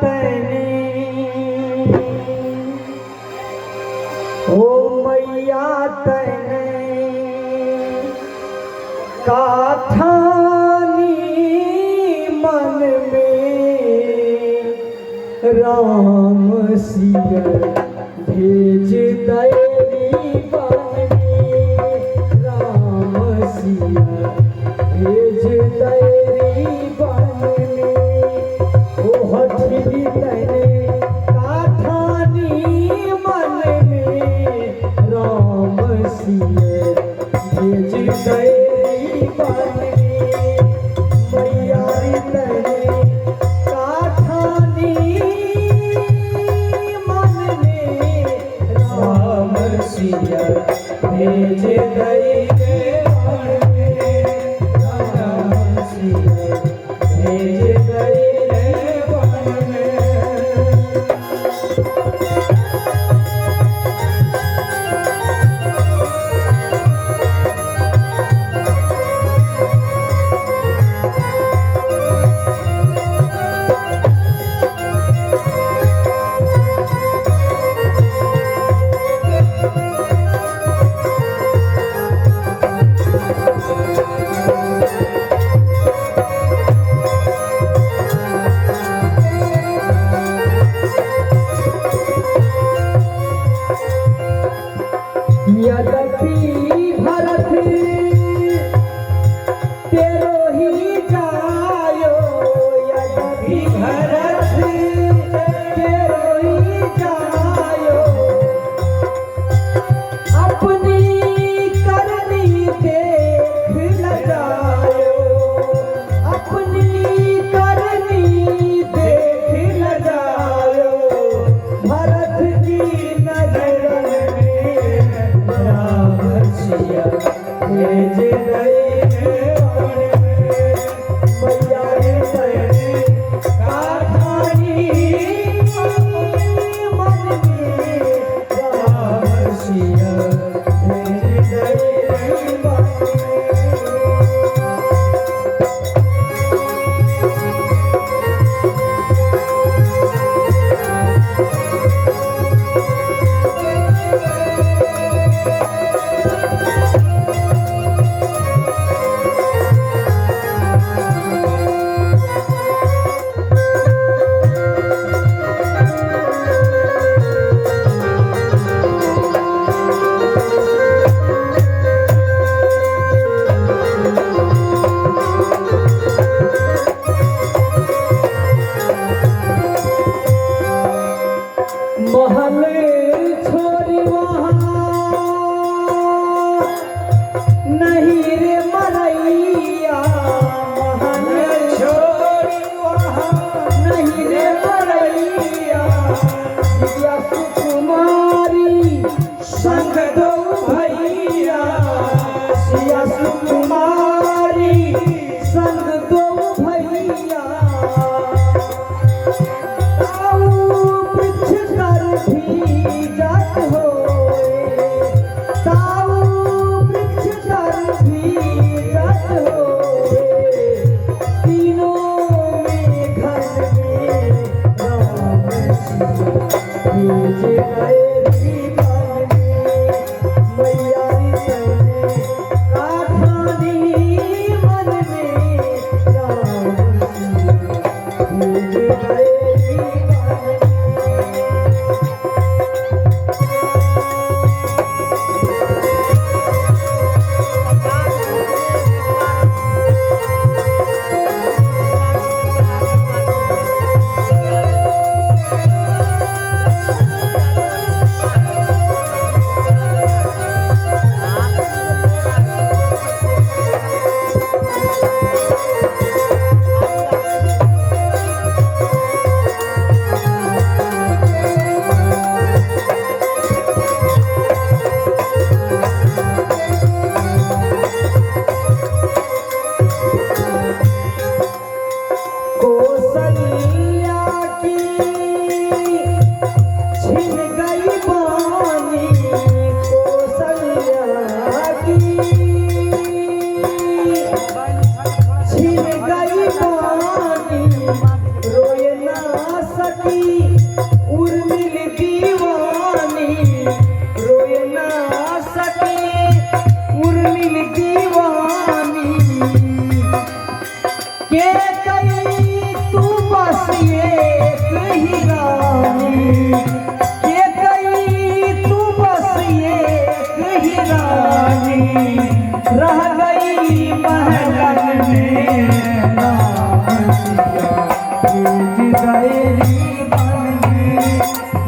तने ओ मैया तने काठानी मन में राम सिया भेज दैरी बन में राम सिया भेज दैरी बन में ओ हठली तने काठानी मन में राम सिया भेज दैरी बन में मैया तने काठानी मन में राम सिया भेज दैरी बन में राम सिया भेज दैरी बन में। यद्यपि भरत तेरो ही जायो यद्यपि भरत तेरो ही जायो अपनी करनी देख न जायो अपनी करनी देख न जायो भरत की नजर भेज दैरी बन में मैया तने काठानी मन में राम सिया भेज दैरी बन में। महल छोड़ी वहाँ नहीं रे मरैया महल छोड़ी वहाँ नहीं रे मरैया दिव्या सुकुमारी संग दो भैया सिया सुकुमारी संग दो भैया जात हो ताऊ वृक्ष कर भी जात हो तीनों में घर में राम सिया भेज दैरी बन में मैया तने काठानी मन में राम सिया भेज दैरी बन में। भेज गए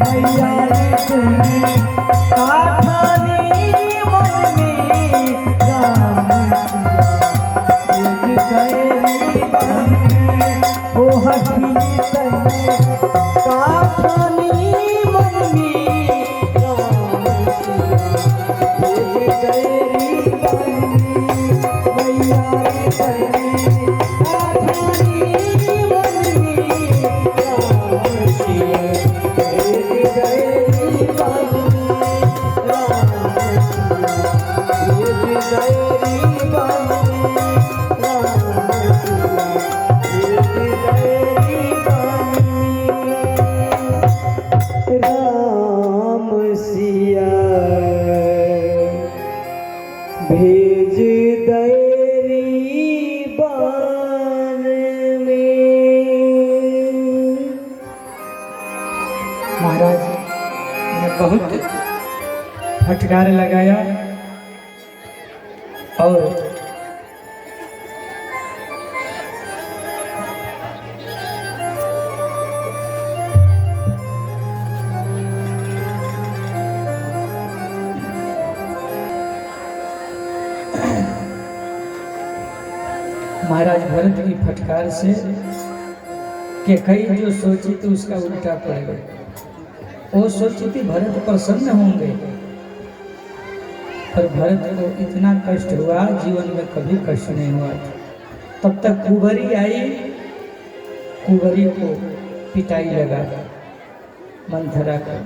मैया रे तूने काठानी मन में राम भेज गए ओ हठी तने काठानी मन में राम भेज गए मैया रे तने काठानी मन में राम सिया भेज दैरी बान में। महाराज ने बहुत फटकार लगाया और महाराज भरत की फटकार से कि कई जो सोची तो उसका उल्टा पड़ गया। वो सोची थी भरत प्रसन्न होंगे, पर भरत को इतना कष्ट हुआ जीवन में कभी कष्ट नहीं हुआ। तब तक कुंवरी आई, कुंवरी को पिटाई लगा मंथरा का।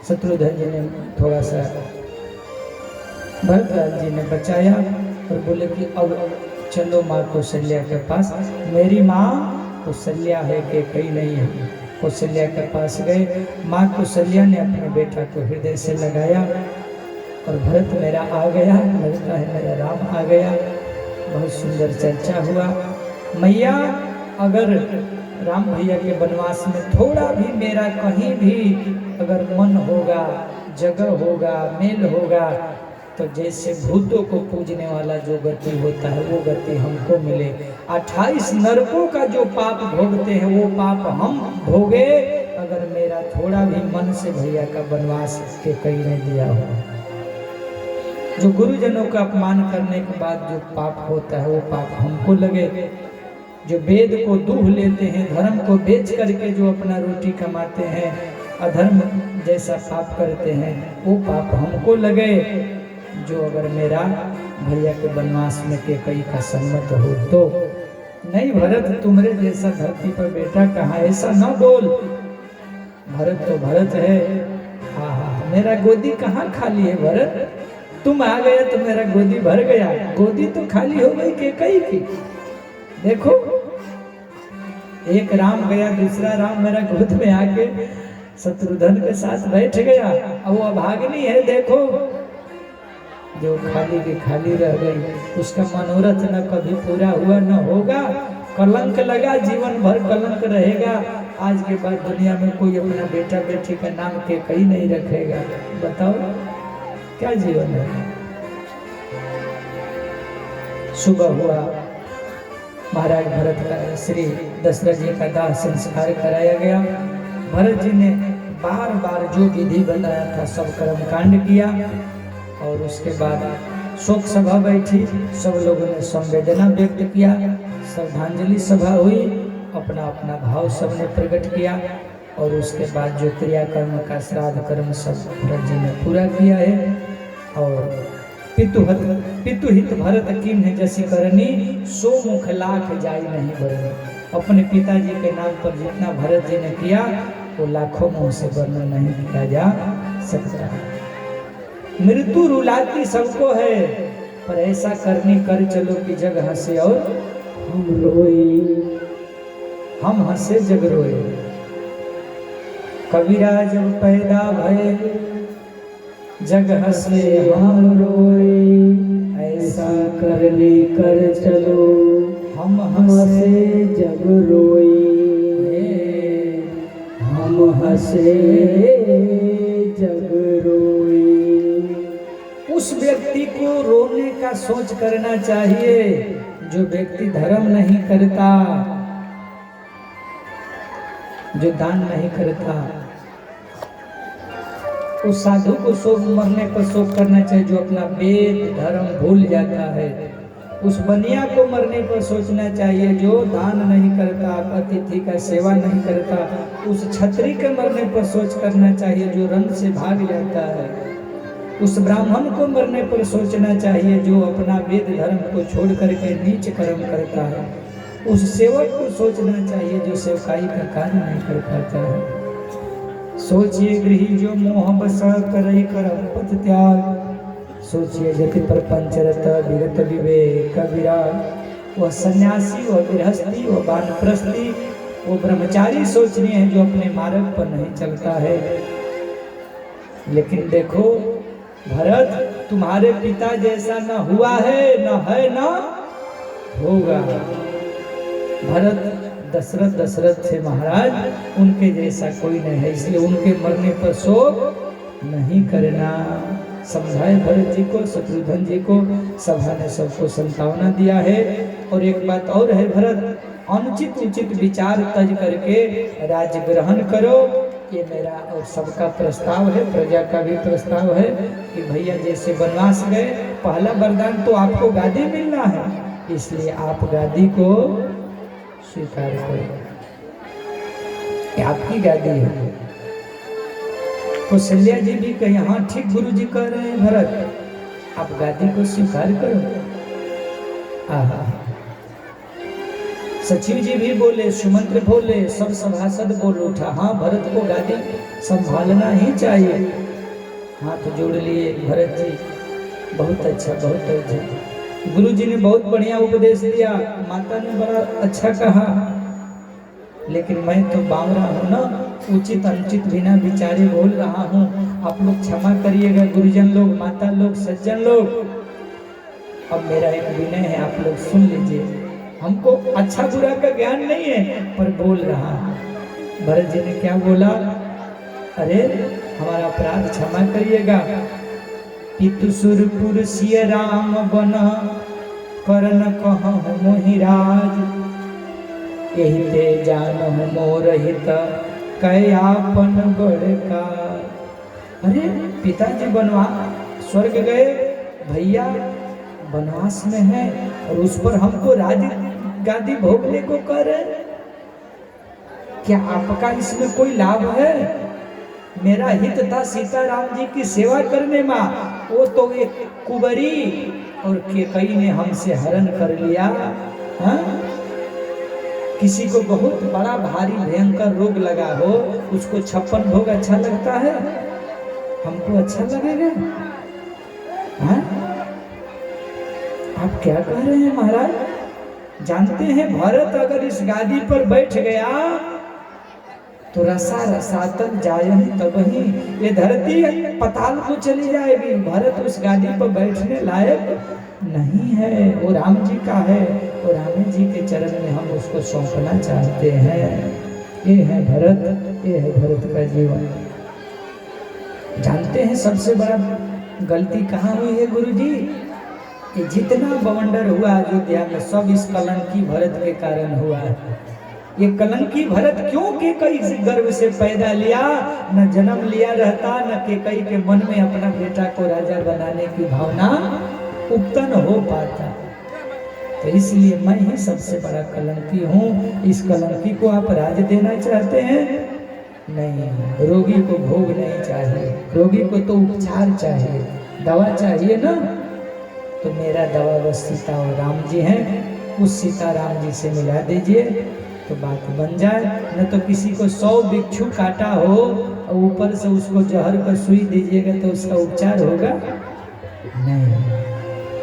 शत्रुघ्न जी ने थोड़ा सा भरतलाल जी ने बचाया और बोले कि अब चलो माँ कौशल्या के पास। मेरी माँ कौशल्या है कि कहीं नहीं है। कौशल्या के पास गए। माँ कौशल्या ने अपने बेटा को हृदय से लगाया और भरत मेरा आ गया, लगता है मेरा राम आ गया। बहुत सुंदर चर्चा हुआ। मैया अगर राम भैया के वनवास में थोड़ा भी मेरा कहीं भी अगर मन होगा, जगह होगा, मेल होगा, तो जैसे भूतों को पूजने वाला जो गति होता है वो गति हमको मिले। 28 नरकों का जो पाप भोगते हैं वो पाप हम भोगे, अगर मेरा थोड़ा भी मन से भैया का वनवास के कहीं नहीं दिया हो। जो गुरुजनों का अपमान करने के बाद जो पाप होता है वो पाप हमको लगे। जो वेद को दूह लेते हैं, धर्म को बेच करके जो अपना रोटी कमाते हैं, अधर्म जैसा पाप करते हैं, वो पाप हमको लगे। जो अगर मेरा भैया के वनवास में के कई का सम्मत हो तो। नहीं भरत, तुम्हारे जैसा धरती पर बेटा कहाँ, ऐसा न बोल। भरत तो भरत है। हाँ हाँ, मेरा गोदी कहाँ खाली है भरत। तुम आ गए तो मेरा गोदी भर गया। गोदी तो खाली हो गई के कई की। देखो एक राम गया, दूसरा राम मेरा गोद में आके शत्रुघ्न के साथ बैठ गया। अब वो अभागनी है। देखो जो खाली की खाली रह गई, उसका मनोरथ न कभी पूरा हुआ न होगा। कलंक लगा, जीवन भर कलंक रहेगा। आज के बाद दुनिया में कोई अपना बेटा बेटी का नाम के कहीं नहीं रखेगा। बताओ क्या जीवन है। सुबह हुआ, महाराज भरत का श्री दशरथ जी का दाह संस्कार कराया गया। भरत जी ने बार बार जो विधि बताया था सब कर्म कांड किया और उसके बाद शोक सभा बैठी। सब लोगों ने संवेदना व्यक्त किया, श्रद्धांजलि सभा हुई, अपना अपना भाव सबने प्रकट किया और उसके बाद जो क्रियाकर्म का श्राद्ध कर्म सब भरत जी ने पूरा किया है। और पितुहित भरत किन्ह जैसी करनी, सो मुख लाख जाई नहीं बरनी। अपने पिताजी के नाम पर जितना भरत जी ने किया वो लाखों मुंह से वर्णन नहीं किया जा सकता। मृत्यु रुलाती सबको है, पर ऐसा करनी कर चलो कि जग हंसे और हम रोए। हम हंसे जग रोए। कबीरा जब पैदा भय जग हंसे हम रोए। ऐसा करने कर चलो हम हंसे जग रोए। हम हंसे जग रोए। उस व्यक्ति को रोने का सोच करना चाहिए जो व्यक्ति धर्म नहीं करता। जो दान नहीं करता उस साधु को शोक मरने पर शोक करना चाहिए जो अपना वेद धर्म भूल जाता है। उस बनिया को मरने पर सोचना चाहिए जो दान नहीं करता, अतिथि का सेवा नहीं करता। उस छत्री के मरने पर सोच करना चाहिए जो रण से भाग जाता है। उस ब्राह्मण को मरने पर सोचना चाहिए जो अपना वेद धर्म को छोड़ करके नीच कर्म करता है। उस सेवक को सोचना चाहिए जो सेवकाई का कार्य नहीं कर पाता है। सोचिए गृही जो मोह बसा करई करम पथ त्याग, सोचिए जति प्रपंच रत विगत विवेक विराग। वह सन्यासी, वह गृहस्थी, वह वानप्रस्थी, वो ब्रह्मचारी सोचनीय है जो अपने मार्ग पर नहीं चलता है। लेकिन देखो भरत, तुम्हारे पिता जैसा न हुआ है, न होगा। भरत दशरथ थे महाराज, उनके जैसा कोई नहीं है, इसलिए उनके मरने पर शोक नहीं करना। समझाए भरत जी को, शत्रुघ्न जी को, सभा ने सबको संतावना दिया है। और एक बात और है भरत, अनुचित उचित विचार तज करके राज्य ग्रहण करो। ये मेरा और सबका प्रस्ताव है, प्रजा का भी प्रस्ताव है कि भैया जैसे वनवास गए, पहला वरदान तो आपको गादी मिलना है, इसलिए आप गादी को स्वीकार करो। आपकी गादी है। कौशल्या जी भी कहे हाँ ठीक गुरु जी कह रहे हैं भरत, आप गादी को स्वीकार करो। आहा, सचिव जी भी बोले, सुमंत्र बोले, सब सभासद बोल उठा हाँ भरत को गादी संभालना ही चाहिए। हाथ जोड़ लिए भरत जी, बहुत अच्छा बहुत अच्छा। गुरु जी ने बहुत बढ़िया उपदेश दिया, माता ने बड़ा अच्छा कहा, लेकिन मैं तो बावरा हूँ ना, उचित अनुचित बिना विचारे बोल रहा हूँ। आप लोग क्षमा करिएगा, गुरुजन लोग, माता लोग, सज्जन लोग। अब मेरा एक विनय है, आप लोग सुन लीजिए। हमको अच्छा बुरा का ज्ञान नहीं है, पर बोल रहा है। भरत जी ने क्या बोला, अरे हमारा अपराध क्षमा करिएगा। पितु सुरपुर सिय राम बना करन कहूँ मोहिराज, यही ते जानहु मोर हित कयापन बड़का। अरे पिताजी बनवास स्वर्ग गए, भैया वनवास में है, और उस पर हमको राज गादी भोगने को कह रहे। क्या आपका इसमें कोई लाभ है? मेरा हित था सीताराम जी की सेवा करने में, वो तो एक कुबरी और केकई ने हमसे हरण कर लिया। हाँ? किसी को बहुत बड़ा भारी भयंकर रोग लगा हो, उसको 56 भोग अच्छा लगता है? हमको अच्छा लगेगा? हाँ? आप क्या कह रहे हैं महाराज? जानते हैं भरत अगर इस गादी पर बैठ गया तो रसा रसातन जायहि तबहि, ये धरती पताल को चली जाएगी। भरत उस गादी पर बैठने लायक नहीं है, वो राम जी का है, और राम जी के चरण में हम उसको सौंपना चाहते हैं। ये है भरत, ये है भरत का जीवन। जानते हैं सबसे बड़ा गलती कहाँ हुई है गुरु जी? कि जितना बवंडर हुआ अयोध्या में, सब इस कलंकी भरत के कारण हुआ है। ये कलंकी भरत क्यों केकई से गर्भ से पैदा लिया? न जन्म लिया रहता, न केकई के मन में अपना बेटा को राजा बनाने की भावना उत्पन्न हो पाता। तो इसलिए मैं ही सबसे बड़ा कलंकी हूँ। इस कलंकी को आप राज देना चाहते हैं? नहीं, रोगी को भोग नहीं चाहिए, रोगी को तो उपचार चाहिए, दवा चाहिए ना। तो मेरा दवा बस सीता और राम जी हैं, उस सीता राम जी से मिला दीजिए तो बात बन जाए। न तो किसी को 100 बिच्छू काटा हो और ऊपर से उसको जहर का सुई दीजिएगा तो उसका उपचार होगा? नहीं।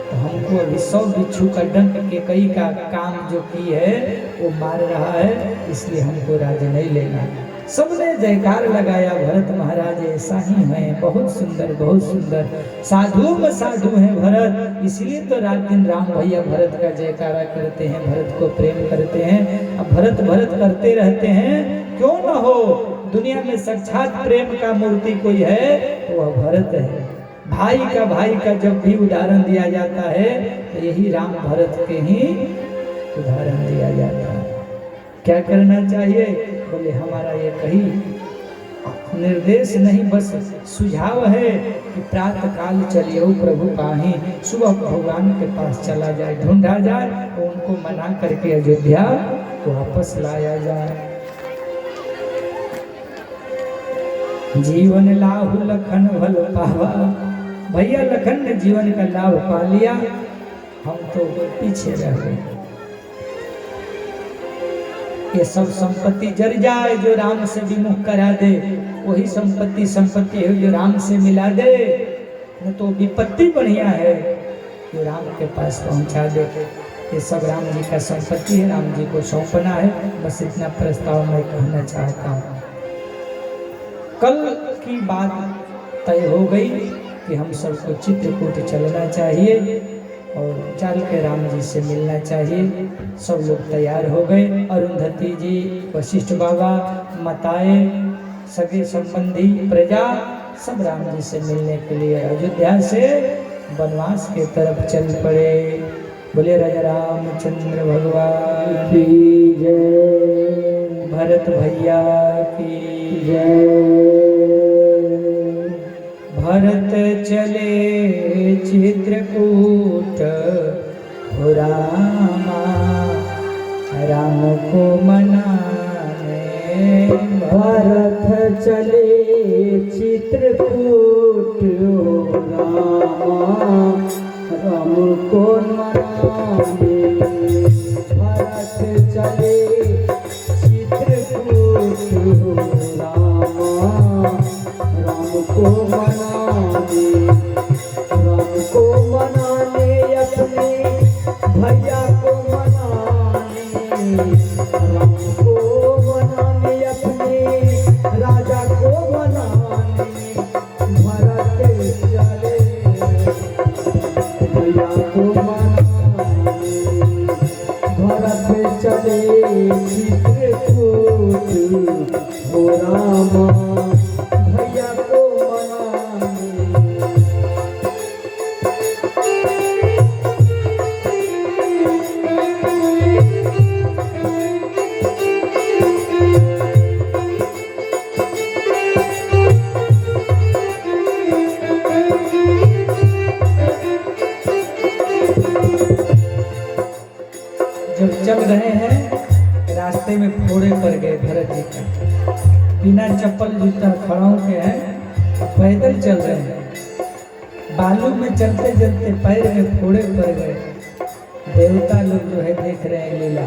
तो हमको अभी 100 बिच्छू का डंक केकई का काम जो की है वो मार रहा है, इसलिए हमको राज नहीं लेना। सबने जयकार लगाया, भरत महाराज ऐसा ही है, बहुत सुंदर बहुत सुंदर, साधु में साधु है भरत। इसलिए तो रात दिन राम भैया भरत का जयकारा करते हैं, भरत को प्रेम करते हैं। अब भरत भरत करते रहते हैं, क्यों न हो? दुनिया में साक्षात प्रेम का मूर्ति कोई है तो वह भरत है। भाई का जब भी उदाहरण दिया जाता है तो यही राम भरत के ही उदाहरण दिया जाता है। क्या करना चाहिए? बोले हमारा ये कहीं निर्देश नहीं, बस सुझाव है कि प्रातः काल चलिए प्रभु काहे, सुबह भगवान के पास चला जाए, ढूंढा जाए, तो उनको मना करके अयोध्या वापस लाया जाए। जीवन लाभ लखन भल पावा, भैया लखन ने जीवन का लाभ पा लिया, हम तो पीछे रह गए। ये सब संपत्ति जर जाए जो राम से विमुख करा दे, वही संपत्ति है जो राम से मिला दे, न तो विपत्ति बढ़िया है जो राम के पास पहुंचा दे। ये सब राम जी का संपत्ति है, राम जी को सौंपना है। बस इतना प्रस्ताव मैं कहना चाहता हूँ। कल की बात तय हो गई कि हम सबको चित्रकूट चलना चाहिए और चल के राम जी से मिलना चाहिए। सब लोग तैयार हो गए। अरुंधति जी, वशिष्ठ बाबा, माताएं, सगे संबंधी, प्रजा सब राम जी से मिलने के लिए अयोध्या से वनवास के तरफ चल पड़े। बोले राजा रामचंद्र भगवान की जय, भरत भैया की जय। भरत चले चित्रकूट हो रामा, राम को मनाने। भरत चले चित्रकूट हो रामा, राम को मनाने। भरत चले चित्रकूट हो रामा, राम को मनाने। राम को मनाने अपने भैया को मनाने। राम को मनाने अपने राजा को मनाने। भरत चले भैया को मनाने। भरत चले चित्रकूट हो रामा, भैया को मनाने। जब चल रहे हैं, रास्ते में फोड़े पड़ गए भरत जी का। बिना चप्पल जूता खड़ाओं के हैं, पैदल चल रहे हैं। बालू में चलते चलते पैर में फोड़े पड़ गए। देवता लोग जो है देख रहे हैं लीला।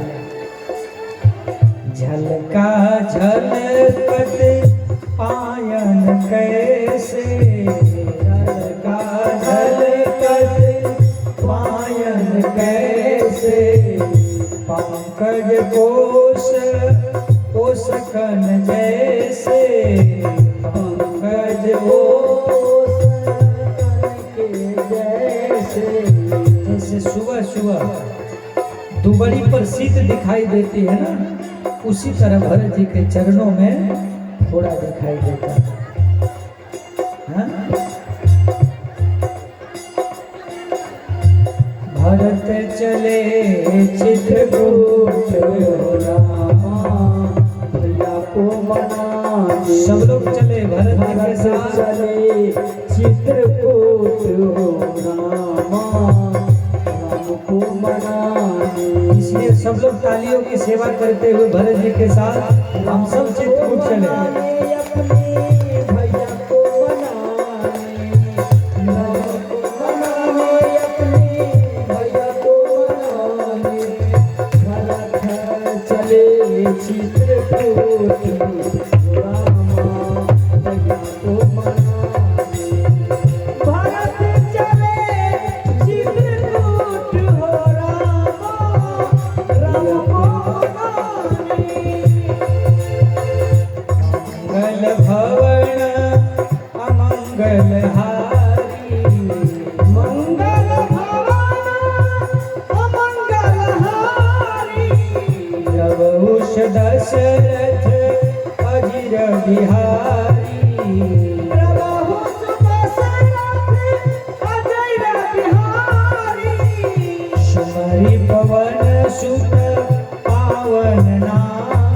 झलका झलकत पायन कैसे, झलका झलकत पायन कैसे। पंकज कोश कोसकन जैसे, पंकज कोसकन के जैसे। जैसे सुबह सुबह दुबड़ी पर शीत दिखाई देती है ना, उसी तरह भरत जी के चरणों में थोड़ा दिखाई देता है। भरत चले चित्रकूट हो रामा, भैया को मनाने। सब लोग चले भरत के साथ चले चित्रकूट हो रामा, राम को मनाने। इसलिए सब लोग तालियों की सेवा करते हुए भरत जी के साथ हम सब चित्रकूट चले। दशरथ अजिर बिहारी, प्रभु दशरथ अजिर बिहारी। सुमरि पवन सुत पावन नाम,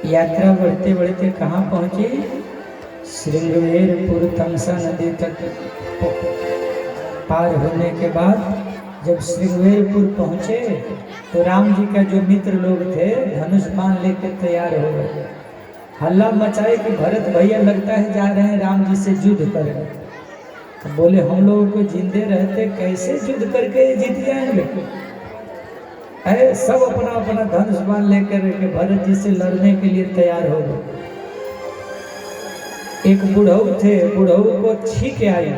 यात्रा बढ़ते बढ़ते कहाँ पहुँची? श्रृंगवेरपुर तमसा नदी तक पार होने के बाद जब श्रृंगवेरपुर पहुँचे तो राम जी का जो मित्र लोग थे धनुष बाण लेकर तैयार हो गए। हल्ला मचाए कि भरत भैया लगता है जा रहे हैं राम जी से युद्ध करने। तो बोले हम लोगों को जिंदे रहते कैसे युद्ध करके जीत जाएंगे? है सब अपना अपना धनुष बाण लेकर के भरत जी से लड़ने के लिए तैयार हो गए। एक बुढ़ऊ थे, बुढ़ऊ को छींक आई।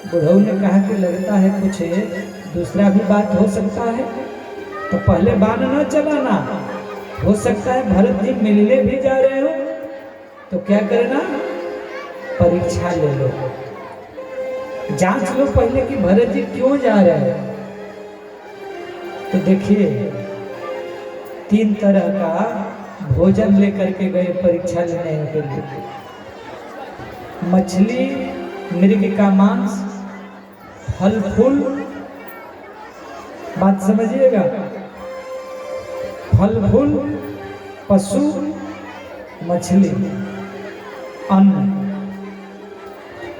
बुढ़ऊ ने कहा कि लगता है कुछ दूसरा भी बात हो सकता है, तो पहले बाण न चलाना, हो सकता है भरत जी मिलने भी जा रहे हो, तो क्या करना, परीक्षा ले लो, जांच लो पहले कि भरत जी क्यों जा रहे हैं। तो देखिए 3 तरह का भोजन लेकर के गए परीक्षा लेने के लिए। मछली, मृग का मांस, फल फूल, बात समझिएगा, फल फूल, पशु, मछली, अन्न।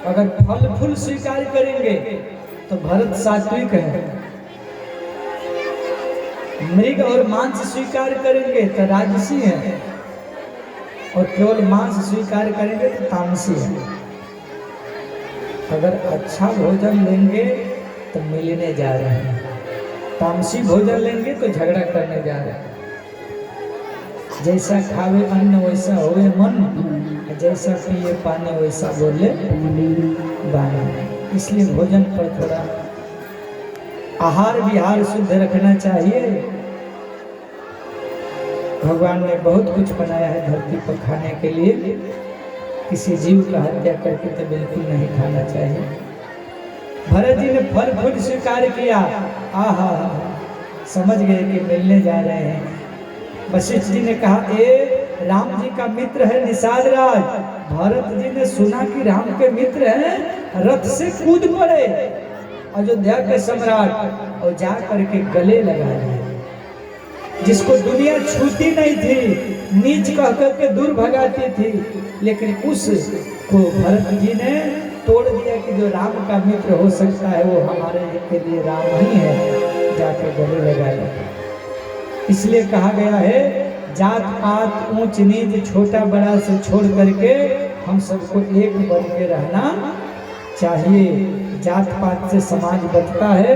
अगर फल फूल स्वीकार करेंगे तो भरत सात्विक है, मृग और मांस स्वीकार करेंगे तो राजसी है, और केवल मांस स्वीकार करेंगे तो तामसी है। अगर अच्छा भोजन लेंगे तो मिलने जा रहे हैं, तामसी भोजन लेंगे तो झगड़ा करने जा रहे हैं। जैसा खावे अन्न वैसा होवे मन, जैसा पिए पानी वैसा बोले बानी। इसलिए भोजन पर थोड़ा आहार विहार शुद्ध रखना चाहिए। भगवान ने बहुत कुछ बनाया है धरती पर खाने के लिए, किसी जीव का हत्या करके तो बिल्कुल नहीं खाना चाहिए। भरत जी ने फल फूल स्वीकार किया, आहा समझ गए कि मिलने जा रहे हैं। वशिष्ठ जी ने कहा ए राम जी का मित्र है निषाद राज। भरत जी ने सुना कि राम के मित्र हैं, रथ से कूद पड़े अयोध्या के सम्राट और जा करके गले लगा लिए। जिसको दुनिया छूती नहीं थी, नीच कह करके दूर भगाती थी, लेकिन उसको भरत जी ने तोड़ दिया कि जो राम का मित्र हो सकता है वो हमारे के लिए राम ही है, जाके गले लगा लिया। इसलिए कहा गया है जात पात ऊंच नीच छोटा बड़ा से छोड़ करके हम सबको एक बन के रहना चाहिए। जात पात से समाज बचता है,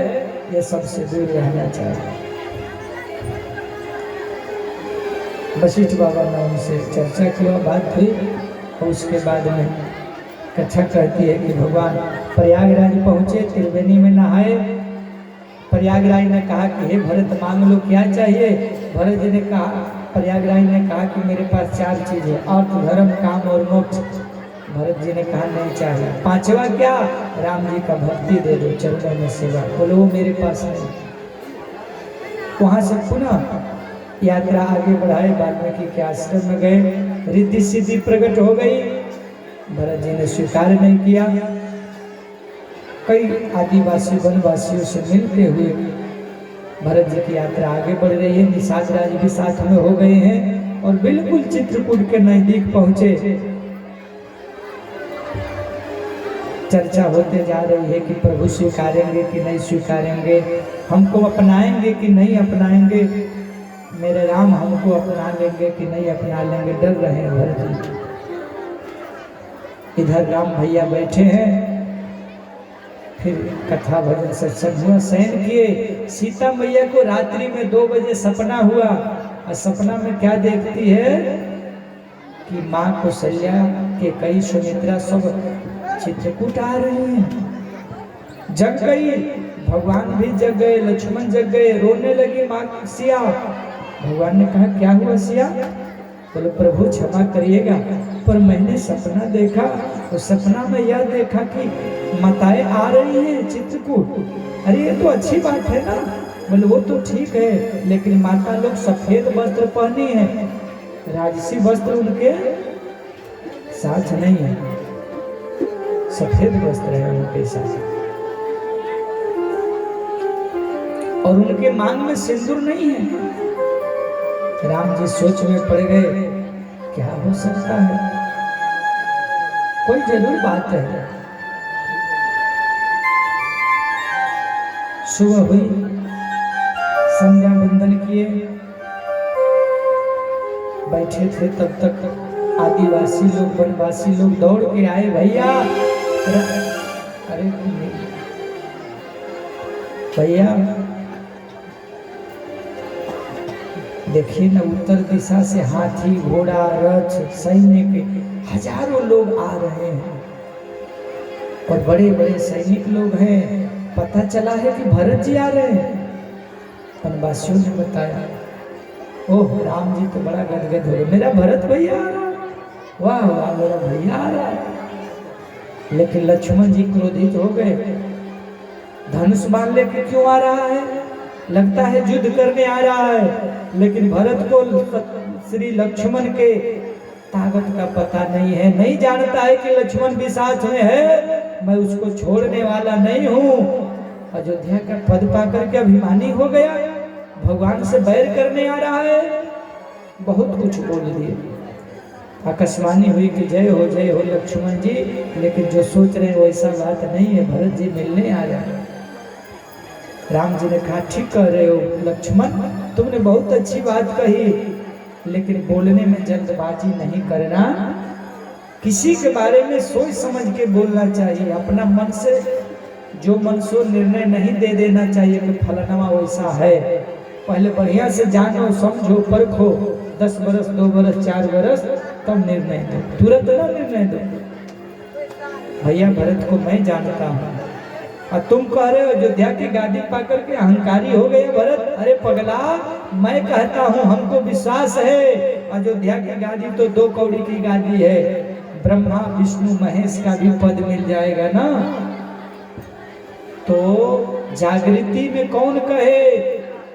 ये सबसे दूर रहना चाहिए। वशिष्ठ बाबा ने उनसे चर्चा किया, बात हुई, और उसके बाद में कथा कहती है कि भगवान प्रयागराज पहुँचे, त्रिवेणी में नहाए। प्रयागराज ने कहा कि हे भरत मांग लो क्या चाहिए। भरत जी ने कहा, प्रयागराज ने कहा कि मेरे पास 4 चीज़ें, अर्थ धर्म काम और मोक्ष। भरत जी ने कहा नहीं चाहिए। 5वां क्या, राम जी का भक्ति दे दो, चरणों में सेवा। बोलो वो मेरे पास नहीं। वहाँ से पुनः यात्रा आगे बढ़ाए, वाल्मीकि के आश्रम में गए, रिद्धि सिद्धि प्रकट हो गई। भरत जी ने स्वीकार नहीं किया। कई आदिवासी वनवासियों से मिलते हुए भरत जी की यात्रा आगे बढ़ रही है। निषाद राज भी साथ में हो गए हैं और बिल्कुल चित्रकूट के नजदीक पहुंचे। चर्चा होते जा रही है कि प्रभु स्वीकारेंगे कि नहीं स्वीकारेंगे, हमको अपनाएंगे कि नहीं अपनाएंगे, मेरे राम हमको अपना लेंगे कि नहीं अपना लेंगे, डर रहे हैं भरत जी। इधर राम भैया बैठे हैं, फिर कथा भजन सत्संग हुआ, शयन किए। सीता मैया को रात्रि में 2 बजे सपना हुआ, और सपना में क्या देखती है कि माँ कौशल्या के कई सुमित्रा सब चित्रकूट आ रहे हैं। जग गई, भगवान भी जग गए, लक्ष्मण जग गए, रोने लगी माँ सिया। भगवान ने कहा क्या हुआ सिया? बोले प्रभु क्षमा करिएगा, पर मैंने सपना देखा, और सपना में यह देखा कि माताएं आ रही हैं चित्रकूट। अरे ये तो अच्छी बात है ना। बोले वो तो ठीक है, लेकिन माता लोग सफेद वस्त्र पहनी है, राजसी वस्त्र उनके साथ नहीं है, सफेद वस्त्र है उनके साथ, और उनके मांग में सिंदूर नहीं है। राम जी सोच में पड़ गए, क्या हो सकता है? कोई जरूर बात है। सुबह हुई, संध्या वंदन किए, बैठे थे, तब तक आदिवासी लोग वनवासी लोग दौड़ के आए, भैया अरे भैया देखिए ना, उत्तर दिशा से हाथी घोड़ा रथ सैन्य के हजारों लोग आ रहे हैं और बड़े बड़े सैनिक लोग हैं। पता चला है कि भरत जी आ रहे हैं। वनवासियों ने बताया, ओह राम जी तो बड़ा गदगद हो गए, मेरा भरत भैया आ रहा, वाह वाह मेरा भैया आ रहा। लेकिन लक्ष्मण जी क्रोधित हो गए, धनुष बाण लेके क्यों आ रहा है? लगता है युद्ध करने आ रहा है। लेकिन भरत को श्री लक्ष्मण के ताकत का पता नहीं है, नहीं जानता है कि लक्ष्मण भी साथ में है, मैं उसको छोड़ने वाला नहीं हूँ। अयोध्या का पद पाकर के अभिमानी हो गया, भगवान से बैर करने आ रहा है, बहुत कुछ बोल दिए। आकाशवाणी हुई कि जय हो लक्ष्मण जी, लेकिन जो सोच रहे हैं वैसा बात नहीं है, भरत जी मिलने आ रहे हैं। राम जी ने कहा, ठीक कह रहे हो लक्ष्मण, तुमने बहुत अच्छी बात कही, लेकिन बोलने में जल्दबाजी नहीं करना, किसी के बारे में सोच समझ के बोलना चाहिए। अपना मन से जो मन सो निर्णय नहीं दे देना चाहिए कि फलाना वैसा है। पहले बढ़िया से जानो, समझो, परखो, 10 बरस 2 बरस 4 बरस तब निर्णय दो, तुरंत ना निर्णय दो। भैया भरत को मैं जानता हूँ और तुम कह रहे हो अयोध्या की गादी पाकर के अहंकारी हो गए भरत। अरे पगला, मैं कहता हूँ हमको विश्वास है, अयोध्या की गादी तो 2 कौड़ी की गादी है, ब्रह्मा विष्णु महेश का भी पद मिल जाएगा ना। तो जागृति में कौन कहे,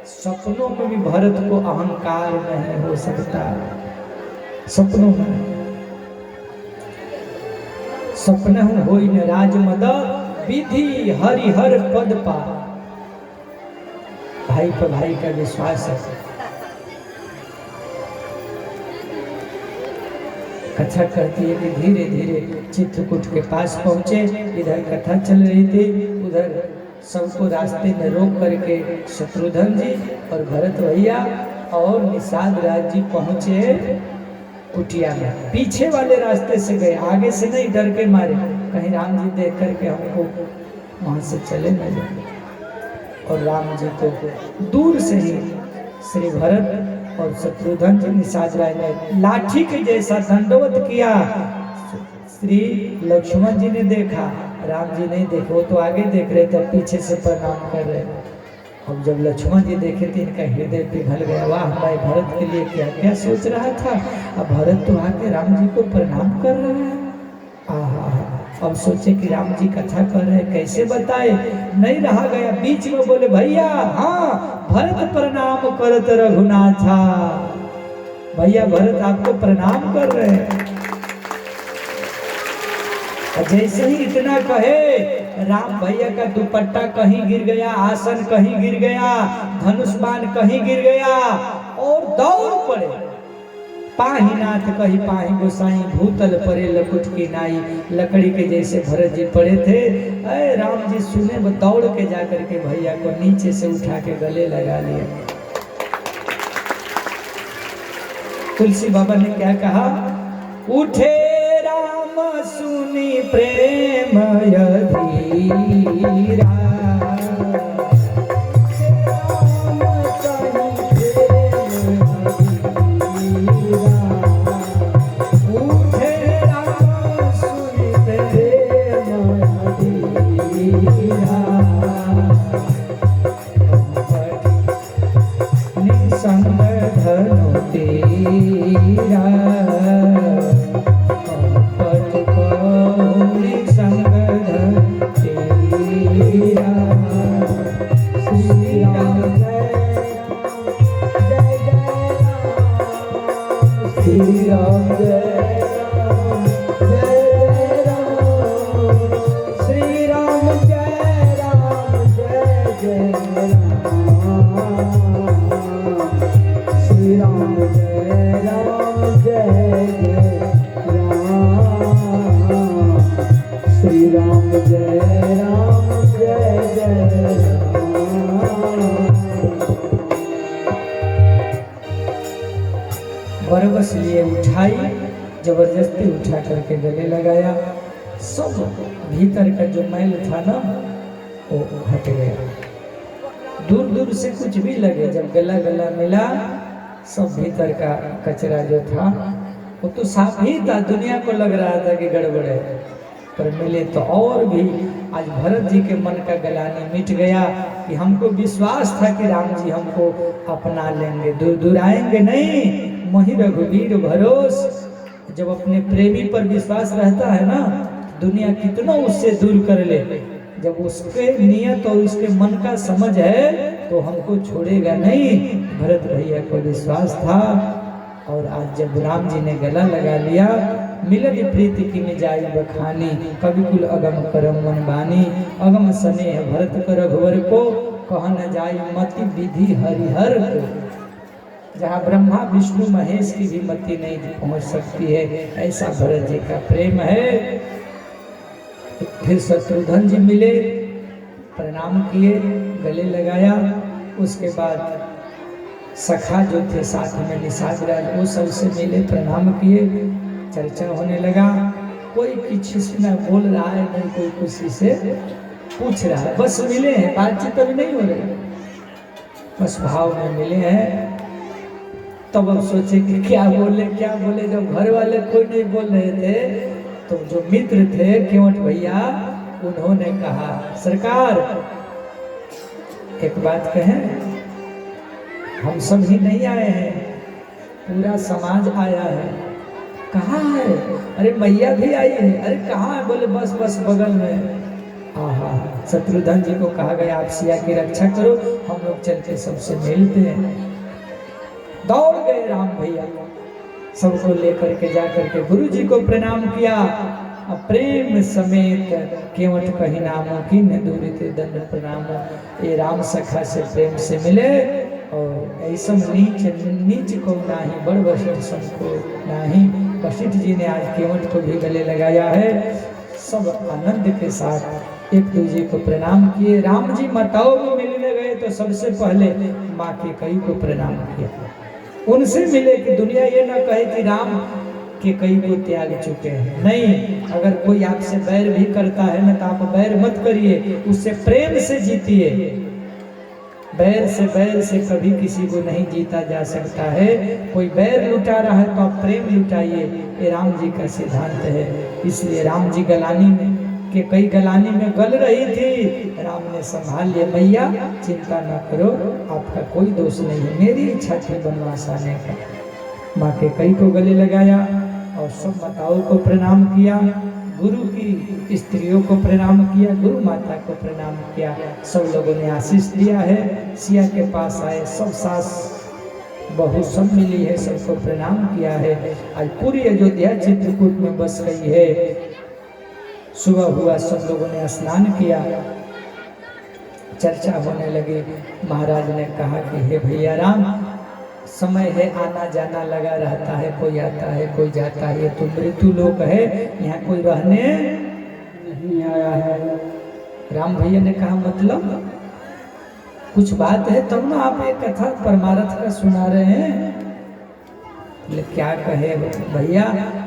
सपनों में भी भरत को अहंकार नहीं हो सकता। सपनों में सपना हो न राजमद विधि हरिहर पद पा। भाई पर भाई का विश्वास है। कथा कहती है कि धीरे धीरे चित्रकूट के पास पहुंचे। इधर कथा चल रही थी, उधर सबको रास्ते में रोक करके शत्रुघ्न जी और भरत भैया और निषाद राज जी पहुंचे कुटिया में। पीछे वाले रास्ते से गए, आगे से नहीं, डर के मारे कहीं राम जी देख करके हमको वहां से चले न जाए। और राम जी को दूर से ही श्री भरत और शत्रुघ्न जी निषाद राय ने लाठी के जैसा दंडवत किया। श्री लक्ष्मण जी ने देखा, राम जी नहीं देखे, वो तो आगे देख रहे थे, पीछे से प्रणाम कर रहे। अब जब लक्ष्मण जी देखे तो इनका हृदय पिघल गया, वाह मैं भरत के लिए क्या क्या सोच रहा था, अब भरत तो आके राम जी को प्रणाम कर रहे हैं। अब सोचे कि राम जी कथा कर रहे हैं, कैसे बताए, नहीं रहा गया, बीच में बोले, भैया हाँ भरत प्रणाम करत रघुनाथा। भैया भरत आपको प्रणाम कर रहे हैं। जैसे ही इतना कहे, राम भैया का दुपट्टा कहीं गिर गया, आसन कहीं गिर गया, धनुष बाण कहीं गिर गया और दौड़ पड़े। पाही नाथ कही पाही गोसाई, भूतल परे लकुट की नाई। लकड़ी के जैसे भरत जी पड़े थे। अरे राम जी सुने, वो दौड़ के जाकर के भैया को नीचे से उठा के गले लगा लिया। तुलसी बाबा ने क्या कहा, उठे राम सुनी प्रेम यधीरा, जय राम जय परवश लिए उठाई, जबरदस्ती उठा करके गले लगाया। सब भीतर का जो मैल था ना वो हट गया। दूर दूर से कुछ भी लगे, जब गला गला मिला सब भीतर का कचरा जो था वो तो साफ ही था। दुनिया को लग रहा था कि गड़बड़ है, पर मिले तो और भी। आज भरत जी के मन का गलानी मिट गया कि हमको विश्वास था कि राम जी हमको अपना लेंगे, दूर दूर आएंगे नहीं। मोहि रघुवीर भरोस। जब अपने प्रेमी पर विश्वास रहता है ना, दुनिया कितना उससे दूर कर ले, जब उसके नियत और उसके मन का समझ है तो हमको छोड़ेगा नहीं। भरत भैया को विश्वास था। और आज जब राम जी ने गला लगा लिया, मिलन प्रीति की मिजाई बखानी, कवि कुल अगम करम मन बानी। अगम स्नेह भरत कर रघुवर को, कह न जाई मति विधि हरिहर को। जहाँ ब्रह्मा विष्णु महेश की भी मति नहीं पहुँच सकती है, ऐसा भरत जी का प्रेम है। फिर शत्रुघ्न जी मिले, प्रणाम किए, गले लगाया। उसके बाद सखा जो थे साथ में निषाद राज, वो सबसे मिले, प्रणाम किए, चर्चा होने लगा। कोई किसी से न बोल रहा है, नहीं कोई किसी से पूछ रहा है, बस मिले हैं, बातचीत अभी नहीं हो रही, बस भाव में मिले हैं। तब अब सोचे कि क्या बोले क्या बोले। जब घर वाले कोई नहीं बोल रहे थे तो जो मित्र थे केवट भैया, उन्होंने कहा सरकार एक बात कहें, हम सब ही नहीं आए हैं, पूरा समाज आया है। कहाँ है? अरे मैया भी आई है। अरे कहाँ है? बोले बस बस बगल में। आहा, शत्रुघ्न जी को कहा गया आप सिया की रक्षा करो, हम लोग चल के सबसे मिलते हैं। दौड़ गए राम भैया, सबको लेकर के जाकर के गुरु जी को प्रणाम किया। प्रेम समेत केवट कही नामो की न दूरी थे दंड प्रणामो। ये राम सखा से प्रेम से मिले और ऐसा नीच नीच को नाही, बड़ वशिष्ठ सबको नाही। वशिष्ठ जी ने आज केवट को भी गले लगाया है। सब आनंद के साथ एक दूसरे को प्रणाम किए। राम जी माताओं को मिलने गए तो सबसे पहले माँ के कई को प्रणाम किया, उनसे मिले कि दुनिया ये ना कहे कि राम के कई को त्याग चुके हैं। नहीं, अगर कोई आपसे बैर भी करता है ना तो आप बैर मत करिए, उससे प्रेम से जीतिए। बैर से कभी किसी को नहीं जीता जा सकता है। कोई बैर लुटा रहा है तो आप प्रेम लुटाइए, ये राम जी का सिद्धांत है। इसलिए राम जी गलानी में कि कई गलानी में गल रही थी, राम ने संभाल लिया, मैया चिंता न करो, आपका कोई दोष नहीं है, मेरी इच्छा थी वनवास आने का। माँ के कई को गले लगाया और सब माताओं को प्रणाम किया, गुरु की स्त्रियों को प्रणाम किया, गुरु माता को प्रणाम किया। सब लोगों ने आशीष दिया है। सिया के पास आए, सब सास बहू सब मिली है, सबको प्रणाम किया है। आज पूरी अयोध्या चित्रकूट में बस गई है। सुबह हुआ, सब लोगों ने स्नान किया, चर्चा होने लगी। महाराज ने कहा कि हे भैया राम, समय है, आना जाना लगा रहता है, कोई आता है कोई जाता है, ये तो मृत्यु लोक है, यहाँ कोई रहने नहीं आया है। राम भैया ने कहा मतलब कुछ बात है तब ना आप एक कथा परमार्थ का सुना रहे हैं। क्या कहे भैया,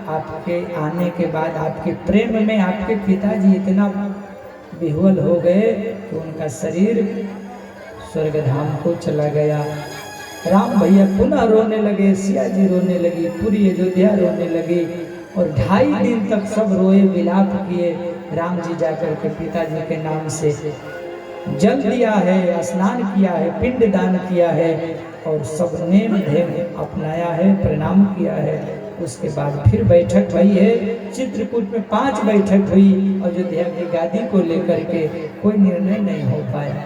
आपके आने के बाद आपके प्रेम में आपके पिताजी इतना विह्वल हो गए कि उनका शरीर स्वर्गधाम को चला गया। राम भैया पुनः रोने लगे, सिया जी रोने लगी, पूरी अयोध्या रोने लगी और 2.5 दिन तक सब रोए, विलाप किए। राम जी जाकर के पिताजी के नाम से जल दिया है, स्नान किया है, पिंड दान किया है और सब नेम धेम अपनाया है, प्रणाम किया है। उसके बाद फिर बैठक हुई है। चित्रकूट में 5 बैठक हुई अयोध्या की गादी को लेकर के, कोई निर्णय नहीं हो पाया।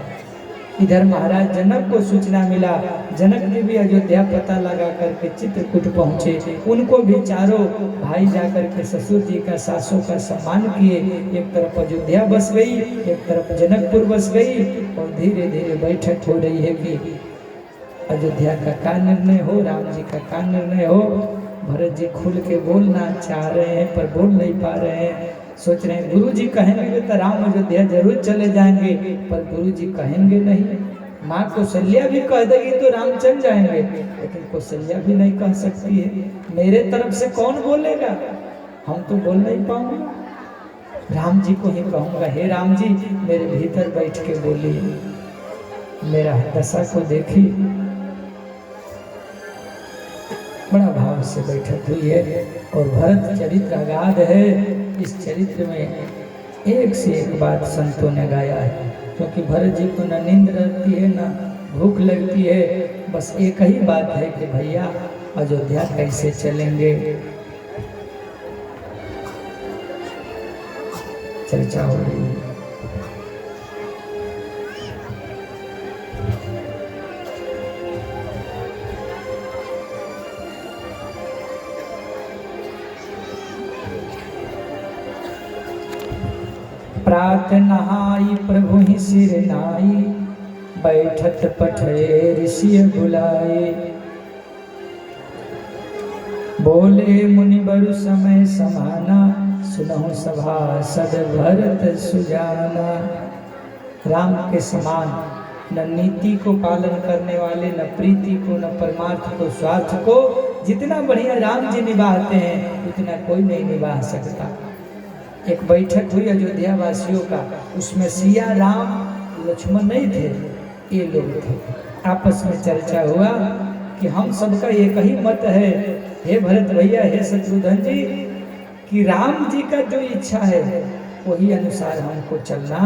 इधर महाराज जनक को सूचना मिला, जनक ने भी अयोध्या पता लगा करके चित्रकूट पहुँचे। उनको भी चारों भाई जाकर के ससुर जी का सासों का सम्मान किए। एक तरफ अयोध्या बस गई, एक तरफ जनकपुर बस गई और धीरे धीरे बैठक हो रही है कि अयोध्या का क्या निर्णय हो, राम जी का क्या निर्णय हो। भरत जी खुल के बोलना चाह रहे हैं पर बोल नहीं पा रहे हैं। सोच रहे हैं गुरु जी कहेंगे तो राम अयोध्या जरूर चले जाएंगे, पर गुरु जी कहेंगे नहीं। माँ कौशल्या भी कह देगी तो राम चल जाएंगे, लेकिन कौशल्या भी नहीं कह सकती है। मेरे तरफ से कौन बोलेगा, हम तो बोल नहीं पाऊंगा। राम जी को ही कहूंगा, हे राम जी मेरे भीतर बैठ के बोलिए, मेरा दशा को देखी। बड़ा भाव से बैठक हुई है और भरत चरित्र अगाध है। इस चरित्र में एक से एक बात संतों ने गाया है, क्योंकि भरत जी को न नींद रहती है न भूख लगती है, बस एक ही बात है कि भैया अयोध्या कैसे चलेंगे। चर्चा हो रही है। प्रात नहाई प्रभु ही सिर नाई, बैठत पठे ऋषि बुलाए। बोले मुनि बरु समय समाना, सुनहु सभा सद भरत सुजाना। राम के समान न नीति को पालन करने वाले, न प्रीति को, न परमार्थ को, स्वार्थ को जितना बढ़िया राम जी निभाते हैं उतना कोई नहीं निभा सकता। एक बैठक हुई अयोध्या वासियों का, उसमें सिया राम लक्ष्मण नहीं थे, ये लोग थे। आपस में चर्चा हुआ कि हम सबका एक ही मत है, हे भरत भैया, हे शत्रुघ्न जी, कि राम जी का जो इच्छा है वही अनुसार हमको चलना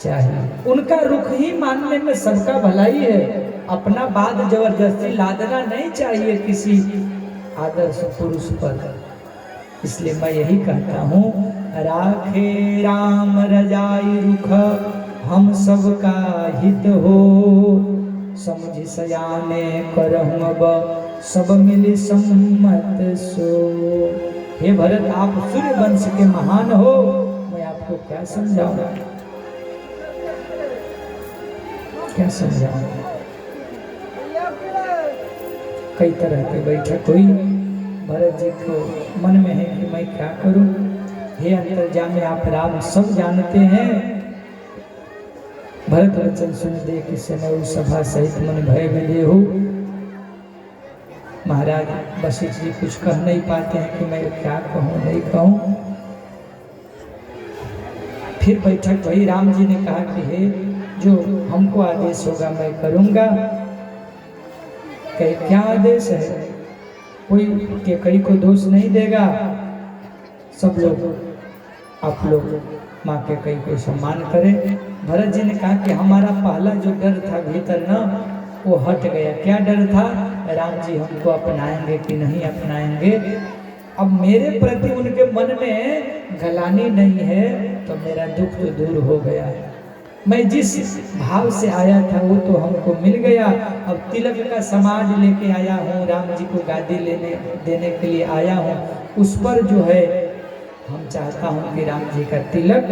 चाहिए। उनका रुख ही मानने में सबका भलाई है, अपना बात जबरदस्ती लादना नहीं चाहिए किसी आदर्श पुरुष पर। इसलिए मैं यही कहता हूँ, राखे राम रजाई रुख, हम सबका हित हो। समझ सयाने करहूँ अब, सब मिली सम्मत सो। हे भरत, आप सूर्य वंश के महान हो, मैं आपको क्या समझाऊं, क्या समझाऊं। कई तरह की बैठक हुई। भरत जी को मन में है कि मैं क्या करूं। हे अंतर्जामी आप राम सब जानते हैं। भरत वचन सुन दे कि समय उस सभा सहित मन भय मिले हो। महाराज वशिष्ठ जी कुछ कह नहीं पाते हैं कि मैं क्या कहूँ नहीं कहूँ। फिर बैठक वही राम जी ने कहा कि हे, जो हमको आदेश होगा मैं करूँगा। कहे क्या आदेश है, कोई केकई को दोष नहीं देगा। सब लोग आप लोग माँ केकई को सम्मान करें। भरत जी ने कहा कि हमारा पहला जो डर था भीतर ना, वो हट गया। क्या डर था, राम जी हमको अपनाएंगे कि नहीं अपनाएंगे। अब मेरे प्रति उनके मन में गलानी नहीं है, तो मेरा दुख तो दूर हो गया है। मैं जिस भाव से आया था वो तो हमको मिल गया। अब तिलक का समाज लेके आया हूँ, राम जी को गादी देने के लिए आया हूँ। उस पर जो है हम चाहता हूँ कि राम जी का तिलक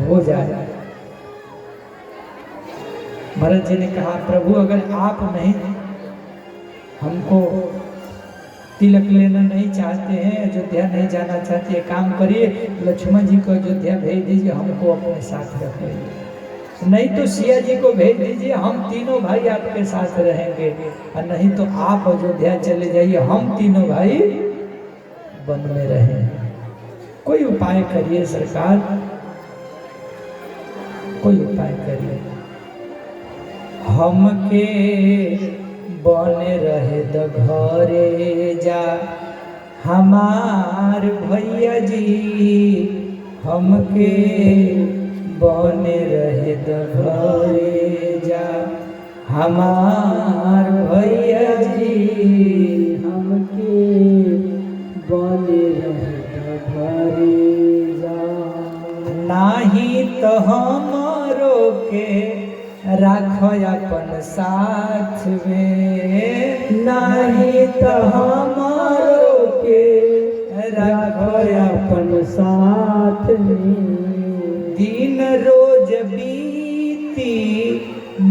हो जाए। भरत जी ने कहा, प्रभु अगर आप नहीं हमको तिलक लेना नहीं चाहते हैं, अयोध्या नहीं जाना चाहते, काम करिए लक्ष्मण जी को अयोध्या भेज दीजिए, हमको अपने साथ रख लीजिए। नहीं तो सिया जी को भेज दीजिए, हम तीनों भाई आपके साथ रहेंगे। और नहीं तो आप अयोध्या चले जाइए, हम तीनों भाई वन में रहेंगे। कोई उपाय करिए सरकार, कोई उपाय करिए। हमके बने रहे द घरे जा, हमार भैया जी हमके बने रहे द घरे जा, हमार भैया जी हमके बने रहे द घरे जा। नाही तो हमरो के राखो अपन साथ में, नहीं तो हमारो के राखो अपन साथ में। दिन रोज बीती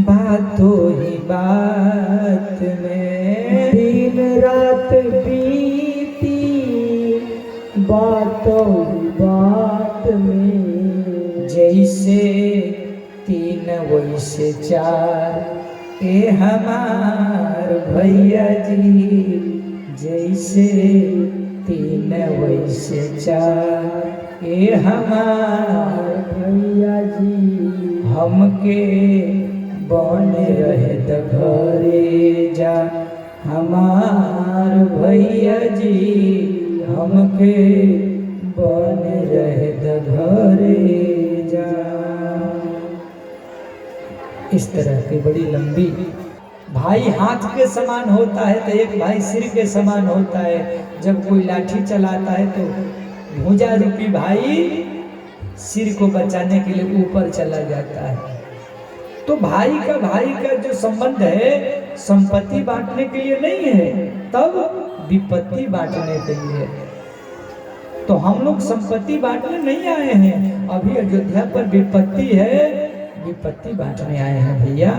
बातों ही बात में, दिन रात बीती बातों ही बात में। जैसे तीन वैसे चार ए हमार भैया जी, जैसे 3 वैसे 4 ए हमार भैया जी, हमके बन रहे द घरे जा, हमार भैया जी, हमके बन रहे द घरे जा। इस तरह की बड़ी लंबी, भाई हाथ के समान होता है तो एक भाई सिर के समान होता है। जब कोई लाठी चलाता है तो भुजा रूपी भाई सिर को बचाने के लिए ऊपर चला जाता है। तो भाई का जो संबंध है संपत्ति बांटने के लिए नहीं है, तब विपत्ति बांटने के लिए। तो हम लोग संपत्ति बांटने नहीं आए हैं, अभी अयोध्या पर विपत्ति है, विपत्ति बांटने आए हैं भैया।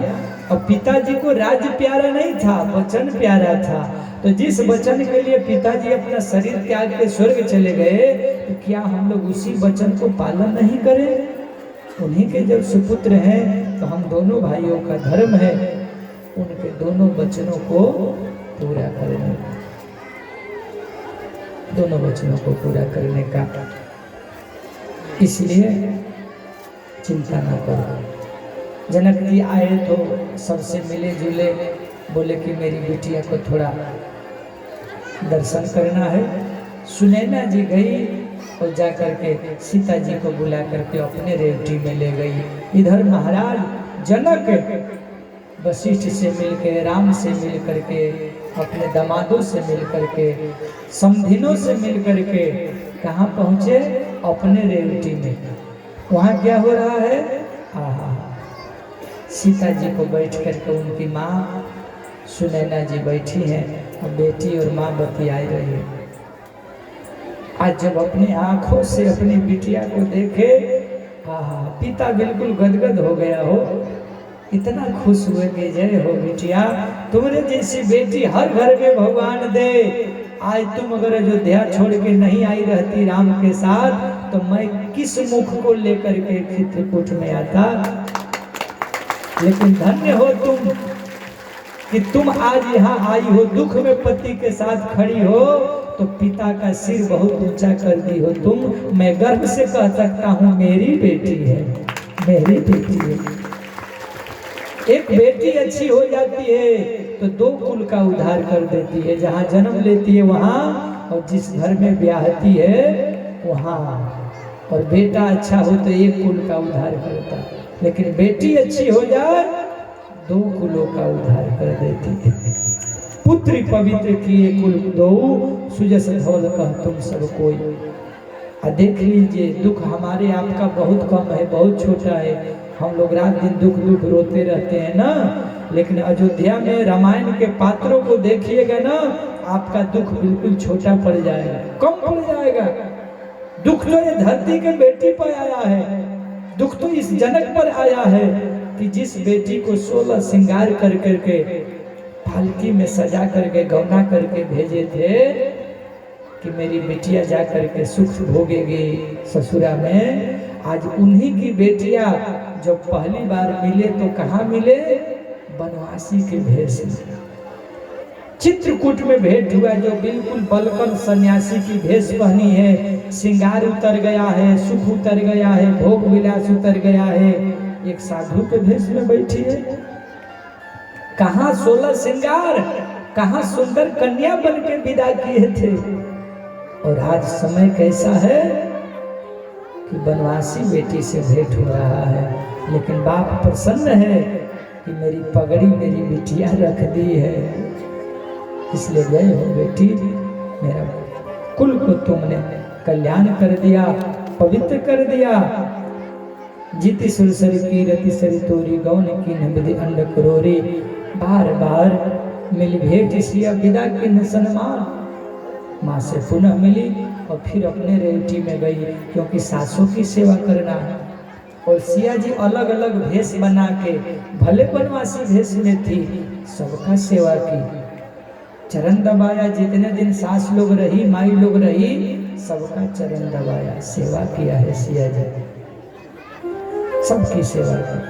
और पिताजी को राज्य प्यारा नहीं था, वचन प्यारा था। तो जिस वचन के लिए पिताजी अपना शरीर त्याग के स्वर्ग चले गए, तो क्या हम लोग उसी वचन को पालन नहीं करें? उन्हीं के जब सुपुत्र हैं तो हम दोनों भाइयों का धर्म है उनके दोनों वचनों को पूरा करने, दोनों वचनों को पूरा करने का। इसलिए चिंता ना करो। जनक जी आए तो सबसे मिले जुले, बोले कि मेरी बिटिया को थोड़ा दर्शन करना है। सुनैना जी गई और जा करके सीता जी को बुला करके अपने रेवटी में ले गई। इधर महाराज जनक वशिष्ठ से मिलके, राम से मिल करके, अपने दामादों से मिल करके, समधिनों से मिल करके कहाँ पहुँचे? अपने रेवटी में। वहाँ क्या हो रहा है? आहा, सीता जी को बैठ करके उनकी माँ सुनैना जी बैठी हैं और बेटी और माँ बतियाई रही है। आज जब अपनी आंखों से अपनी बिटिया को देखे, आहा, पिता बिल्कुल गदगद हो गया हो, इतना खुश हुए कि जय हो बिटिया, तुम्हारे जैसी बेटी हर घर में भगवान दे। आज तुम अगर अयोध्या छोड़ के नहीं आई रहती राम के साथ, तो मैं किस मुख को लेकर के चित्रकूट में आता। लेकिन धन्य हो तुम कि तुम आज यहाँ आई हो, दुख में पति के साथ खड़ी हो, तो पिता का सिर बहुत ऊंचा कर दी हो तुम। मैं गर्व से कह सकता हूँ मेरी बेटी है, मेरी बेटी है। एक बेटी अच्छी हो जाती है तो 2 कुल का उद्धार कर देती है। जहाँ जन्म लेती है वहाँ, और जिस घर में ब्याहती है वहाँ। और बेटा अच्छा हो तो 1 कुल का उद्धार करता, लेकिन बेटी अच्छी हो जाए 2 कुलों का उद्धार कर देती है। पुत्री पवित्र किए कुल 2, सुजस धौल कह तुम सब कोई। देख लीजिए, दुख हमारे आपका बहुत कम है, बहुत छोटा है। हम लोग रात दिन दुख दुख रोते रहते हैं ना, लेकिन अयोध्या में रामायण के पात्रों को देखिएगा ना, आपका दुख बिल्कुल छोटा पड़ जाएगा, कम पड़ जाएगा। दुख तो ये धरती के बेटी पर आया है, दुख तो इस जनक पर आया है कि जिस बेटी को 16 श्रृंगार कर करके पालकी में सजा करके गौना करके भेजे थे कि मेरी बिटिया जा करके सुख भोगेगी ससुरा में। आज उन्हीं की बेटियां जब पहली बार मिले तो कहाँ मिले? बनवासी के भेष में। चित्रकूट में भेंट हुआ, जो बिल्कुल बलकन सन्यासी की भेष पहनी है, श्रृंगार उतर गया है, सुख उतर गया है, भोग विलास उतर गया है, एक साधु के भेष में बैठी है। कहाँ 16 श्रृंगार, कहाँ सुंदर कन्या बन के विदा किए थे। और आज समय कैसा है कि बनवासी बेटी से भेंट हो रहा है, लेकिन बाप प्रसन्न है कि मेरी पगड़ी मेरी बिटिया रख दी है। इसलिए जय हो बेटी, मेरा कुल को तुमने कल्याण कर दिया, पवित्र कर दिया। जीति सुरसरी की रति सरी तोरी, गौन की नबदी अंड करोरी। बार बार मिली भेंट, इसलिए विदा की न सन्मान। माँ से पुनः मिली और फिर अपने रेवटी में गई, क्योंकि सासों की सेवा करना है। और सिया जी अलग अलग भेष बना के, भले बनवासी भेष में थी, सबका सेवा की, चरण दबाया। जितने दिन सास लोग रही, माई लोग रही, सबका चरण दबाया, सेवा किया है सिया जी, सबकी सेवा की।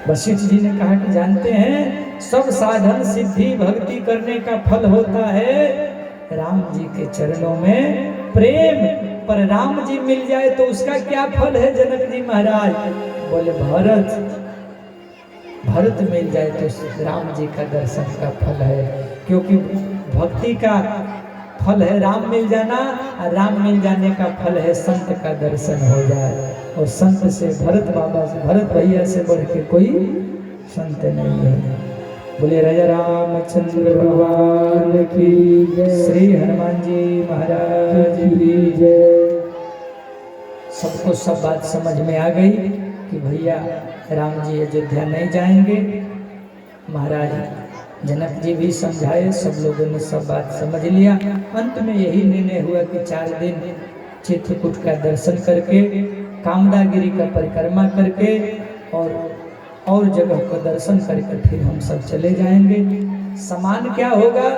वशिष्ठ जी ने कहा कि जानते हैं सब साधन सिद्धि भक्ति करने का फल होता है राम जी के चरणों में प्रेम, पर राम जी मिल जाए तो उसका क्या फल है जनक जी महाराज? बोले भरत मिल जाए तो राम जी का दर्शन का फल है, क्योंकि भक्ति का फल है राम मिल जाना, और राम मिल जाने का फल है संत का दर्शन हो जाए। और संत से भरत बाबा से, भरत भैया से बढ़ के कोई संत नहीं है। बोले राजा रामचंद्र भगवान की जय, श्री हनुमान जी महाराज की जय। सबको सब बात समझ में आ गई कि भैया राम जी अयोध्या नहीं जाएंगे। महाराज जनक जी भी समझाए, सब लोगों ने सब बात समझ लिया। अंत में यही निर्णय हुआ कि 4 दिन चित्रकूट का दर्शन करके, कामदागिरी का परिक्रमा करके और जगह का दर्शन करके फिर हम सब चले जाएंगे। सामान क्या होगा?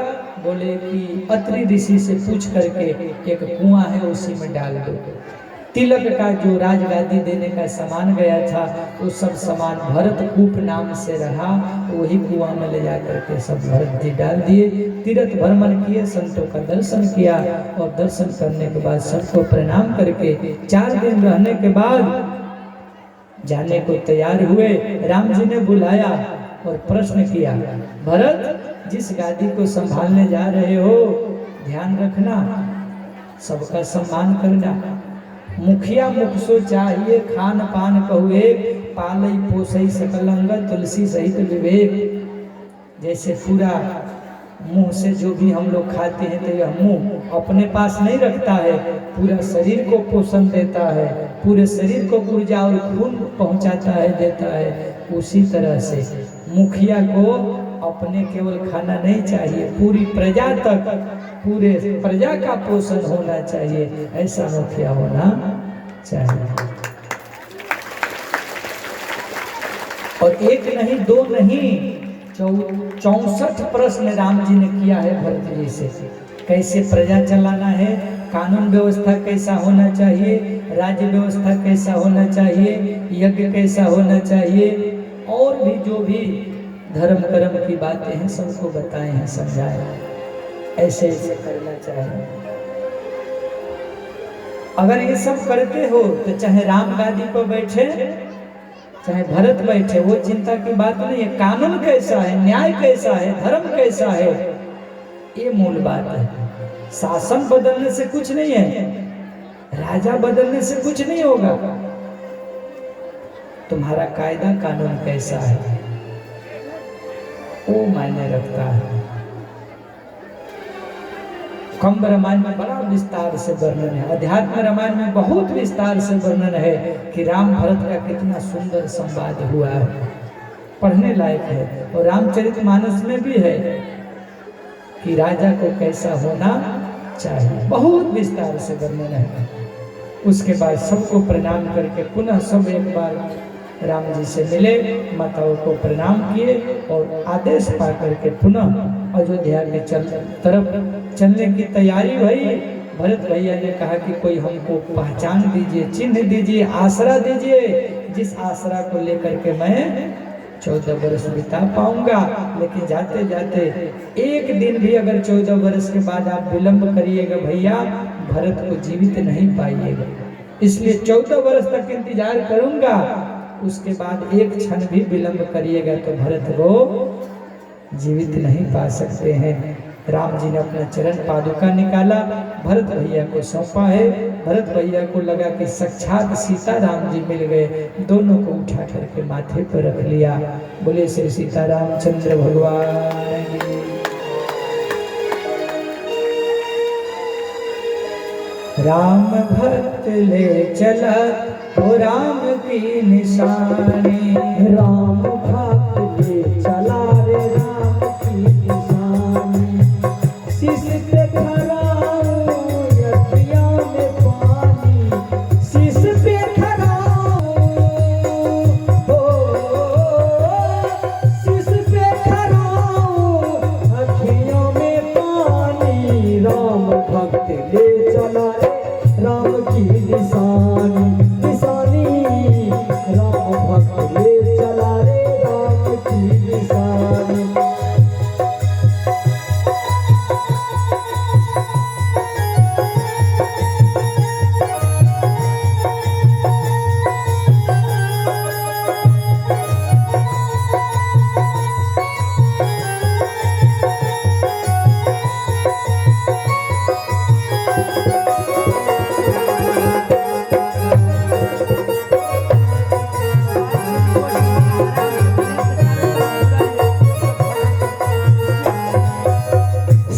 बोले कि अत्रि ऋषि से पूछ करके एक कुआं है उसी में डाल दो। तिलक का जो राजगादी देने का सामान गया था वो सब सामान भरत कूप नाम से रहा, वही कुआं में ले जाकर के सब भरत जी डाल दिए। तीर्थ भ्रमण किए, संतों का दर्शन किया और दर्शन करने के बाद सबको प्रणाम करके 4 दिन रहने के बाद जाने को तैयार हुए। राम जी ने बुलाया और प्रश्न किया, भरत जिस गादी को संभालने जा रहे हो ध्यान रखना, सबका सम्मान करना, मुखिया मुख सो चाहिए, खान पान कहुए, पालई पोसई सकल अंग, तुलसी सहित विवेक। जैसे पूरा मुंह से जो भी हम लोग खाते हैं तो यह मुंह अपने पास नहीं रखता है, पूरा शरीर को पोषण देता है, पूरे शरीर को ऊर्जा और खून पहुंचाता है, देता है। उसी तरह से मुखिया को अपने केवल खाना नहीं चाहिए, पूरी प्रजा तक, पूरे प्रजा का पोषण होना चाहिए, ऐसा मुखिया होना चाहिए। और एक नहीं, 2 नहीं, 64 प्रश्न राम जी ने किया है भरत जी से। कैसे प्रजा चलाना है, कानून व्यवस्था कैसा होना चाहिए, राज्य व्यवस्था कैसा होना चाहिए, यज्ञ कैसा होना चाहिए, और भी जो भी धर्म कर्म की बातें हैं सबको बताए हैं, समझाए हैं, ऐसे ऐसे करना चाहिए। अगर ये सब करते हो तो चाहे राम गादी पर बैठे चाहे भरत बैठे, वो चिंता की बात नहीं है। कानून कैसा है, न्याय कैसा है, धर्म कैसा है, ये मूल बात है। शासन बदलने से कुछ नहीं है, राजा बदलने से कुछ नहीं होगा। तुम्हारा कायदा कानून कैसा है वो मायने रखता है। कंब रामायण में बड़ा विस्तार से वर्णन है, अध्यात्म रामायण में बहुत विस्तार से वर्णन है कि राम भरत का कितना सुंदर संवाद हुआ है, पढ़ने लायक है। और रामचरितमानस में भी है कि राजा को कैसा होना चाहिए, बहुत विस्तार से वर्णन है। उसके बाद सबको प्रणाम करके पुनः सब एक बार राम जी से मिले, माताओं को प्रणाम किए और आदेश पा करके पुनः अयोध्या के तरफ चलने की तैयारी भई। भरत भैया ने कहा कि कोई हमको पहचान दीजिए, चिन्ह दीजिए, आसरा दीजिए, जिस आसरा को लेकर के मैं 14 वर्ष बिता पाऊंगा। लेकिन जाते जाते एक दिन भी अगर 14 वर्ष के बाद आप विलंब करिएगा भैया, भरत को जीवित नहीं पाइएगा। इसलिए 14 वर्ष तक इंतजार करूंगा, उसके बाद एक क्षण भी विलंब करिएगा तो भरत को जीवित नहीं पा सकते हैं। राम जी ने अपना चरण पादुका निकाला, भरत भैया को सौंपा है। भरत भैया को लगा कि साक्षात सीता राम जी मिल गए, दोनों को उठा करके माथे पर रख लिया। बोले श्री सीता रामचंद्र भगवान की। राम भक्त ले चला ओ राम की निशानी, राम भक्त ले चला रे राम की निशानी। शीश पे खड़ाऊं अखियां में पानी, शीश पे खड़ाऊं हो, शीश पे खड़ाऊं अखियां में पानी। राम भक्त ले चला रे राम की निशानी, निशानी। राम भक्त ले चला रे निशानी।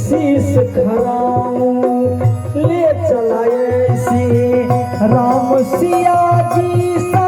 शीश खराऊं ले चलाए सी राम सिया जी।